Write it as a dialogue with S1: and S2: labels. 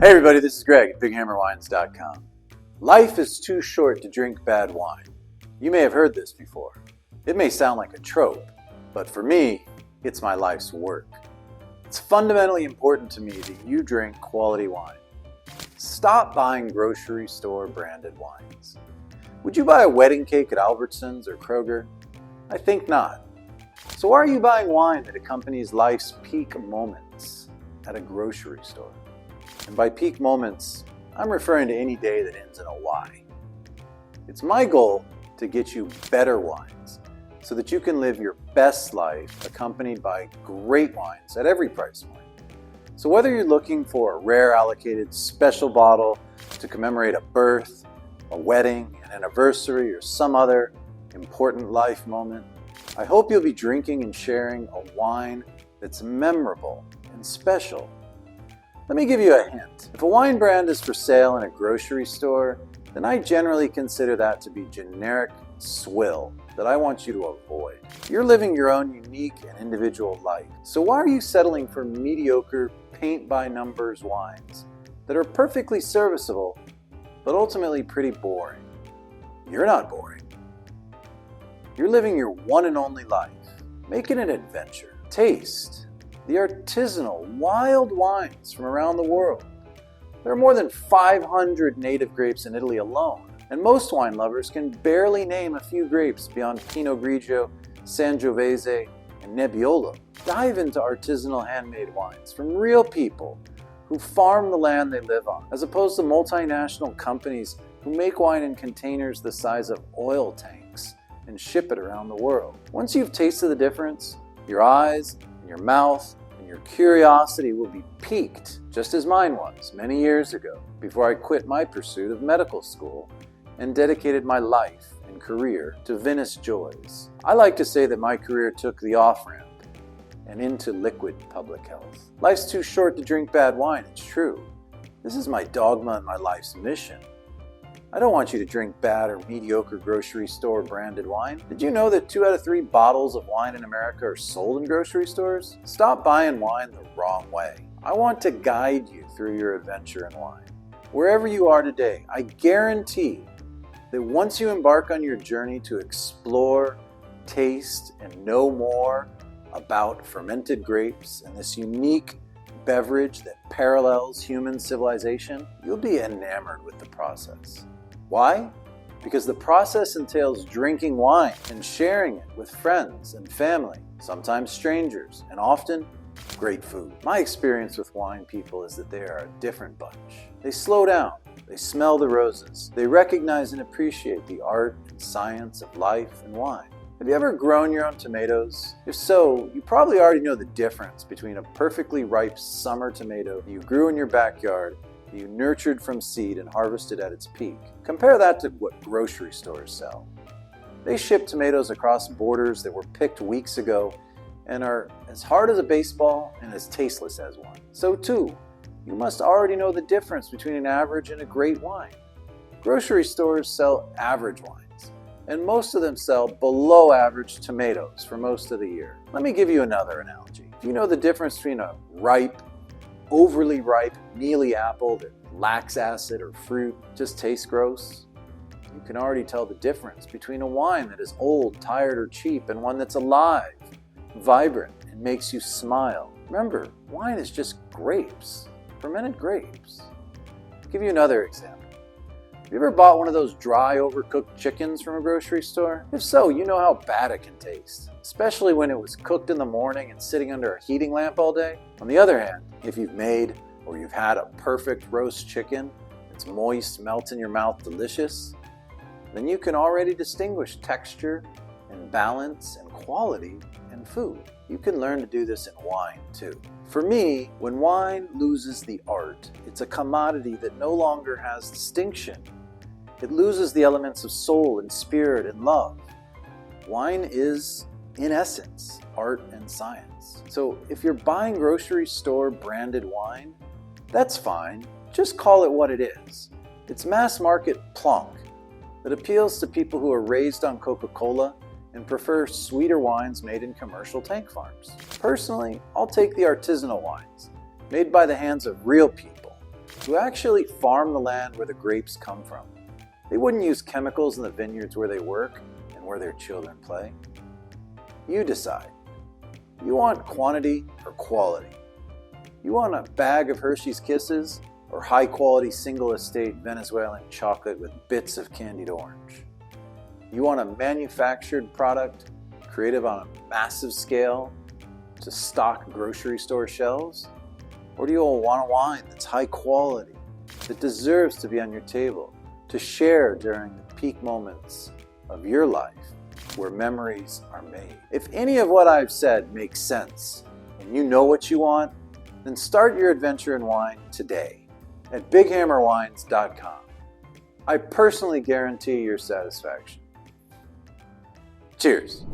S1: Hey everybody, this is Greg at BigHammerWines.com. Life is too short to drink bad wine. You may have heard this before. It may sound like a trope, but for me, it's my life's work. It's fundamentally important to me that you drink quality wine. Stop buying grocery store branded wines. Would you buy a wedding cake at Albertsons or Kroger? I think not. So why are you buying wine that accompanies life's peak moments at a grocery store? And by peak moments, I'm referring to any day that ends in a Y. It's my goal to get you better wines so that you can live your best life accompanied by great wines at every price point. So whether you're looking for a rare allocated special bottle to commemorate a birth, a wedding, an anniversary, or some other important life moment, I hope you'll be drinking and sharing a wine that's memorable and special. Let me give you a hint. If a wine brand is for sale in a grocery store, then I generally consider that to be generic swill that I want you to avoid. You're living your own unique and individual life. So why are you settling for mediocre paint-by-numbers wines that are perfectly serviceable, but ultimately pretty boring? You're not boring. You're living your one and only life. Make it an adventure. Taste the artisanal, wild wines from around the world. There are more than 500 native grapes in Italy alone, and most wine lovers can barely name a few grapes beyond Pinot Grigio, Sangiovese, and Nebbiolo. Dive into artisanal handmade wines from real people who farm the land they live on, as opposed to multinational companies who make wine in containers the size of oil tanks and ship it around the world. Once you've tasted the difference, your eyes, your mouth, and your curiosity will be piqued, just as mine was many years ago, before I quit my pursuit of medical school and dedicated my life and career to vinous joys. I like to say that my career took the off-ramp and into liquid public health. Life's too short to drink bad wine, it's true. This is my dogma and my life's mission. I don't want you to drink bad or mediocre grocery store branded wine. Did you know that 2 out of 3 bottles of wine in America are sold in grocery stores? Stop buying wine the wrong way. I want to guide you through your adventure in wine. Wherever you are today, I guarantee that once you embark on your journey to explore, taste, and know more about fermented grapes and this unique beverage that parallels human civilization, you'll be enamored with the process. Why? Because the process entails drinking wine and sharing it with friends and family, sometimes strangers, and often great food. My experience with wine people is that they are a different bunch. They slow down, they smell the roses, they recognize and appreciate the art and science of life and wine. Have you ever grown your own tomatoes? If so, you probably already know the difference between a perfectly ripe summer tomato you grew in your backyard, you nurtured from seed and harvested at its peak. Compare that to what grocery stores sell. They ship tomatoes across borders that were picked weeks ago and are as hard as a baseball and as tasteless as one. So too, you must already know the difference between an average and a great wine. Grocery stores sell average wines, and most of them sell below average tomatoes for most of the year. Let me give you another analogy. Do you know the difference between a ripe, overly ripe, mealy apple that lacks acid or fruit just tastes gross? You can already tell the difference between a wine that is old, tired, or cheap and one that's alive, vibrant, and makes you smile. Remember, wine is just grapes, fermented grapes. I'll give you another example. Have you ever bought one of those dry, overcooked chickens from a grocery store? If so, you know how bad it can taste, especially when it was cooked in the morning and sitting under a heating lamp all day. On the other hand, if you've made or you've had a perfect roast chicken that's moist, melt in your mouth, delicious, then you can already distinguish texture and balance and quality in food. You can learn to do this in wine too. For me, when wine loses the art, it's a commodity that no longer has distinction. It loses the elements of soul and spirit and love. Wine is, in essence, art and science. So if you're buying grocery store branded wine, that's fine. Just call it what it is. It's mass market plunk that appeals to people who are raised on Coca-Cola and prefer sweeter wines made in commercial tank farms. Personally, I'll take the artisanal wines, made by the hands of real people, who actually farm the land where the grapes come from. They wouldn't use chemicals in the vineyards where they work and where their children play. You decide. You want quantity or quality? You want a bag of Hershey's Kisses or high-quality single-estate Venezuelan chocolate with bits of candied orange? You want a manufactured product, created on a massive scale, to stock grocery store shelves? Or do you all want a wine that's high quality, that deserves to be on your table, to share during the peak moments of your life where memories are made? If any of what I've said makes sense, and you know what you want, then start your adventure in wine today at bighammerwines.com. I personally guarantee your satisfaction. Cheers.